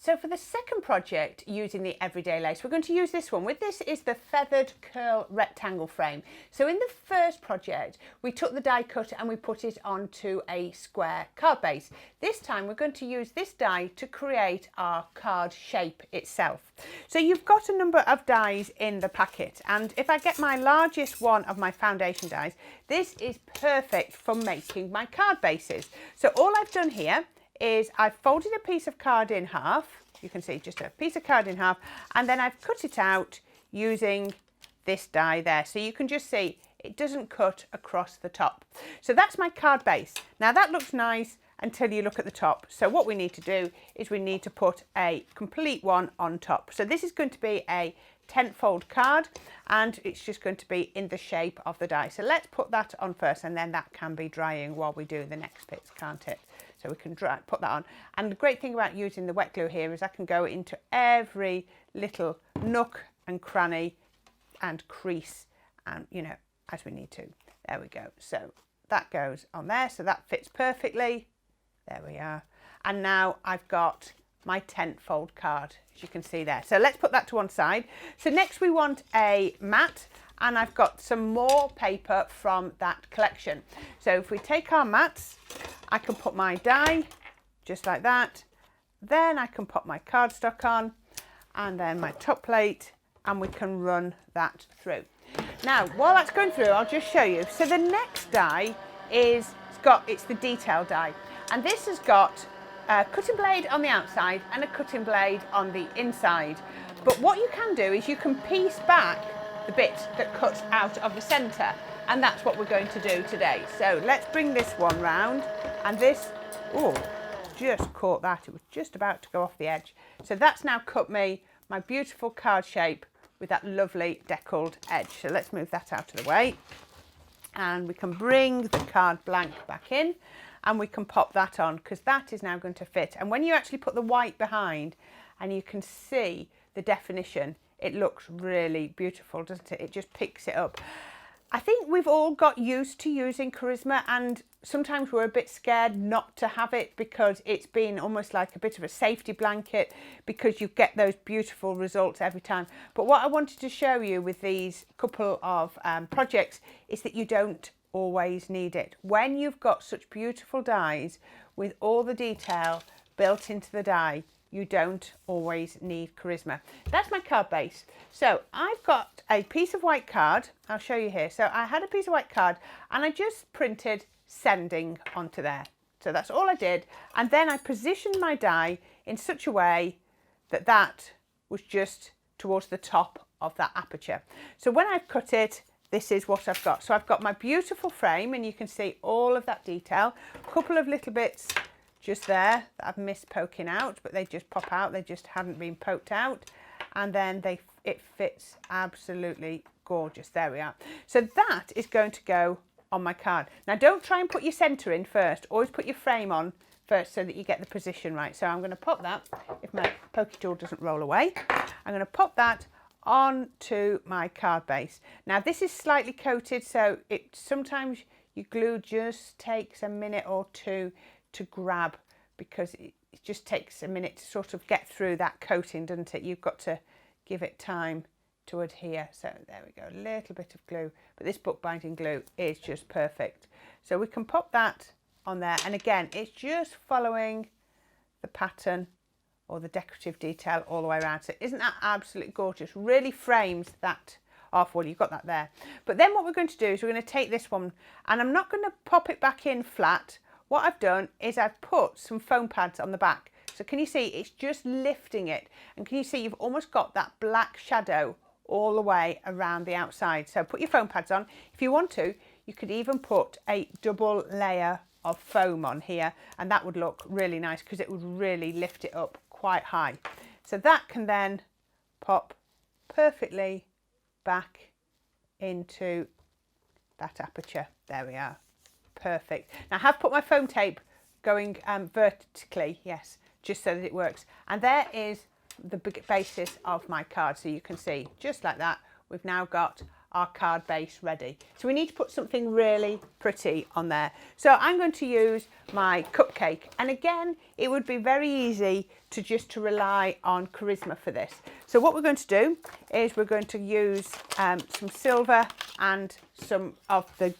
So for the second project using the everyday lace, we're going to use this one. With this is the feathered curl rectangle frame. So in the first project, we took the die cut and we put it onto a square card base. This time we're going to use this die to create our card shape itself. So you've got a number of dies in the packet, and if I get my largest one of my foundation dies, this is perfect for making my card bases. So all I've done here is I've folded a piece of card in half. You can see just a piece of card in half, and then I've cut it out using this die there. So you can just see it doesn't cut across the top. So that's my card base. Now that looks nice until you look at the top. So what we need to do is we need to put a complete one on top. So this is going to be a tent fold card, and it's just going to be in the shape of the die. So let's put that on first, and then that can be drying while we do the next bits, can't it? So we can put that on. And the great thing about using the wet glue here is I can go into every little nook and cranny and crease, and you know, as we need to. There we go. So that goes on there. So that fits perfectly. There we are. And now I've got my tent fold card, as you can see there. So let's put that to one side. So next we want a mat, and I've got some more paper from that collection. So if we take our mats, I can put my die just like that. Then I can put my cardstock on, and then my top plate, and we can run that through. Now, while that's going through, I'll just show you. So the next die is, it's the detail die. And this has got a cutting blade on the outside and a cutting blade on the inside. But what you can do is you can piece back the bit that cuts out of the centre, and that's what we're going to do today. So let's bring this one round, and this, oh, just caught that. It was just about to go off the edge. So that's now cut me my beautiful card shape with that lovely deckled edge. So let's move that out of the way, and we can bring the card blank back in, and we can pop that on, because that is now going to fit. And when you actually put the white behind and you can see the definition, it looks really beautiful, doesn't it? It just picks it up. I think we've all got used to using Charisma, and sometimes we're a bit scared not to have it because it's been almost like a bit of a safety blanket, because you get those beautiful results every time. But what I wanted to show you with these couple of projects is that you don't always need it. When you've got such beautiful dies with all the detail built into the die, you don't always need Charisma. That's my card base. So I've got a piece of white card. I'll show you here. So I had a piece of white card, and I just printed sending onto there. So that's all I did. And then I positioned my die in such a way that that was just towards the top of that aperture. So when I've cut it, this is what I've got. So I've got my beautiful frame, and you can see all of that detail. A couple of little bits just there that I've missed poking out, but they just pop out. They just hadn't been poked out. And then it fits absolutely gorgeous. There we are. So that is going to go on my card. Now don't try and put your centre in first. Always put your frame on first so that you get the position right. So I'm going to pop that, if my pokey tool doesn't roll away, I'm going to pop that onto my card base. Now this is slightly coated, so sometimes your glue just takes a minute or two to grab, because it just takes a minute to sort of get through that coating, doesn't it? You've got to give it time to adhere. So there we go, a little bit of glue, but this bookbinding glue is just perfect. So we can pop that on there, and again, it's just following the pattern or the decorative detail all the way around. So isn't that absolutely gorgeous? Really frames that off. Well, you've got that there. But then what we're going to do is we're going to take this one, and I'm not going to pop it back in flat. What I've done is I've put some foam pads on the back. So can you see it's just lifting it? And can you see you've almost got that black shadow all the way around the outside? So put your foam pads on. If you want to, you could even put a double layer of foam on here, and that would look really nice, because it would really lift it up quite high. So that can then pop perfectly back into that aperture. There we are. Perfect. Now I have put my foam tape going vertically, yes, just so that it works. And there is the basis of my card. So you can see, just like that, we've now got our card base ready. So we need to put something really pretty on there. So I'm going to use my cupcake, and again it would be very easy to rely on Charisma for this. So what we're going to do is we're going to use some silver and some of the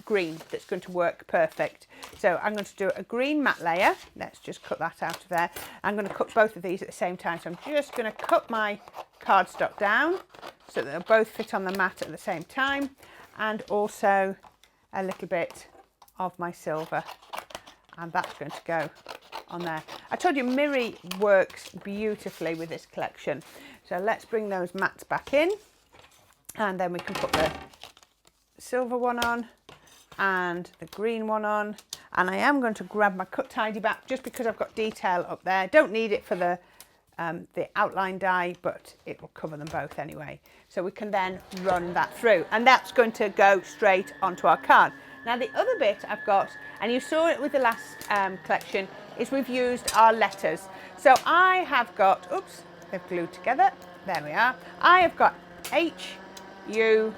green that's going to work perfect. So I'm going to do a green matte layer. Let's just cut that out of there. I'm going to cut both of these at the same time. So I'm just going to cut my cardstock down so that they'll both fit on the mat at the same time, and also a little bit of my silver, and that's going to go on there. I told you Miri works beautifully with this collection. So let's bring those mats back in, and then we can put the silver one on and the green one on. And I am going to grab my cut tidy back just because I've got detail up there. Don't need it for the outline die, but it will cover them both anyway. So we can then run that through, and that's going to go straight onto our card. Now the other bit I've got, and you saw it with the last collection, is we've used our letters. So I have got, oops, they've glued together. There we are. I have got H, U,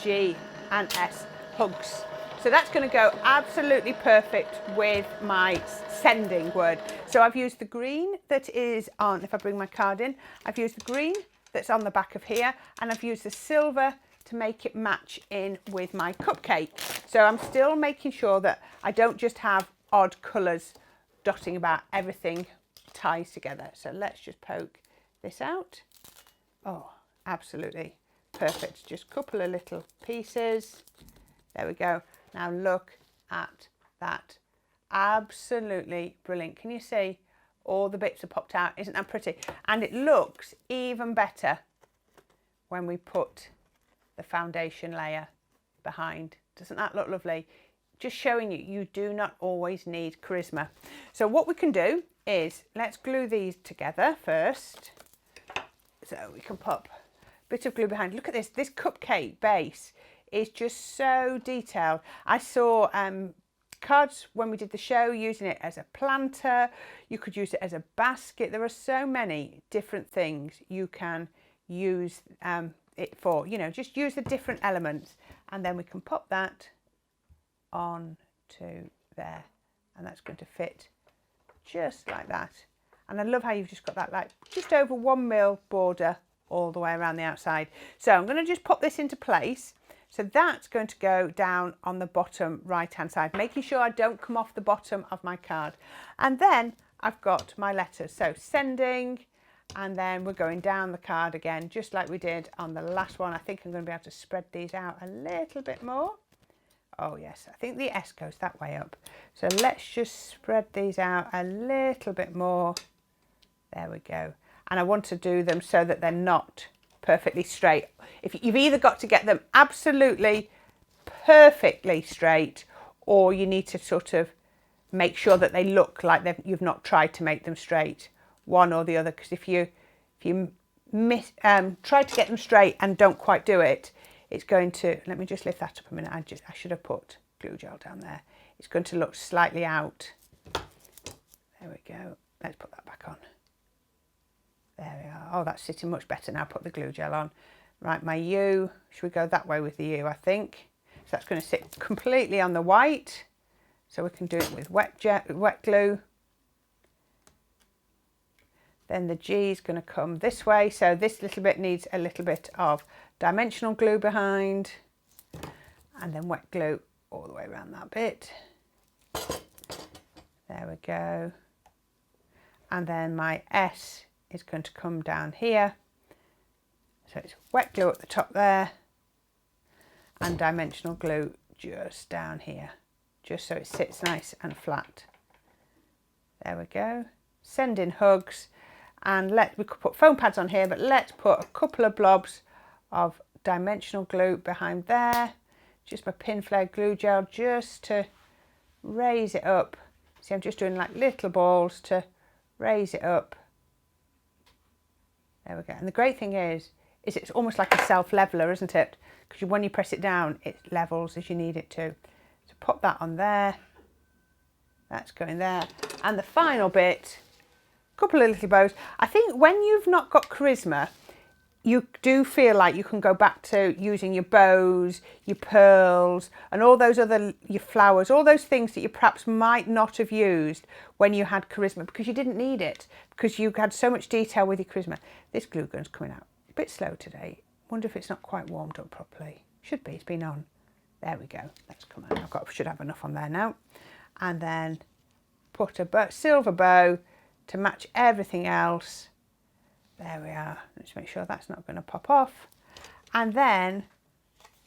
G and S, hugs. So that's going to go absolutely perfect with my sending word. So I've used the green that is on, if I bring my card in, I've used the green that's on the back of here, and I've used the silver to make it match in with my cupcake. So I'm still making sure that I don't just have odd colours dotting about, everything ties together. So let's just poke this out. Oh, absolutely perfect. Just a couple of little pieces. There we go. Now look at that. Absolutely brilliant. Can you see all the bits have popped out? Isn't that pretty? And it looks even better when we put the foundation layer behind. Doesn't that look lovely? Just showing you, you do not always need Charisma. So what we can do is, let's glue these together first. So we can pop a bit of glue behind. Look at this. This cupcake base is just so detailed. I saw cards when we did the show using it as a planter. You could use it as a basket. There are so many different things you can use it for. You know, just use the different elements, and then we can pop that on to there, and that's going to fit just like that. And I love how you've just got that like just over 1 mil border all the way around the outside. So I'm going to just pop this into place. So that's going to go down on the bottom right hand side, making sure I don't come off the bottom of my card. And then I've got my letters. So sending, and then we're going down the card again, just like we did on the last one. I think I'm going to be able to spread these out a little bit more. Oh yes, I think the S goes that way up. So let's just spread these out a little bit more. There we go. And I want to do them so that they're not perfectly straight. If you've either got to get them absolutely perfectly straight, or you need to sort of make sure that they look like you've not tried to make them straight, one or the other. Because if you try to get them straight and don't quite do it, it's going to, let me just lift that up a minute. I should have put glue gel down there. It's going to look slightly out. There we go. Let's put that back on. There we are. Oh, that's sitting much better now. Put the glue gel on. Right, my U. Should we go that way with the U, I think? So that's going to sit completely on the white. So we can do it with wet glue. Then the G is going to come this way. So this little bit needs a little bit of dimensional glue behind. And then wet glue all the way around that bit. There we go. And then my S is going to come down here. So it's wet glue at the top there, and dimensional glue just down here, just so it sits nice and flat. There we go. Send in hugs, and we could put foam pads on here, but let's put a couple of blobs of dimensional glue behind there. Just my pin flare glue gel, just to raise it up. See, I'm just doing like little balls to raise it up. There we go. And the great thing is it's almost like a self-leveler, isn't it? Because when you press it down, it levels as you need it to. So pop that on there. That's going there. And the final bit, a couple of little bows. I think when you've not got Charisma, you do feel like you can go back to using your bows, your pearls, and all those other, your flowers, all those things that you perhaps might not have used when you had charisma, because you didn't need it, because you had so much detail with your charisma. This glue gun's coming out a bit slow today. Wonder if it's not quite warmed up properly. Should be, it's been on. There we go, that's come out. Should have enough on there now. And then put a silver bow to match everything else. There we are. Let's make sure that's not going to pop off. And then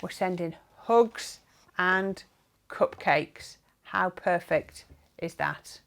we're sending hugs and cupcakes. How perfect is that?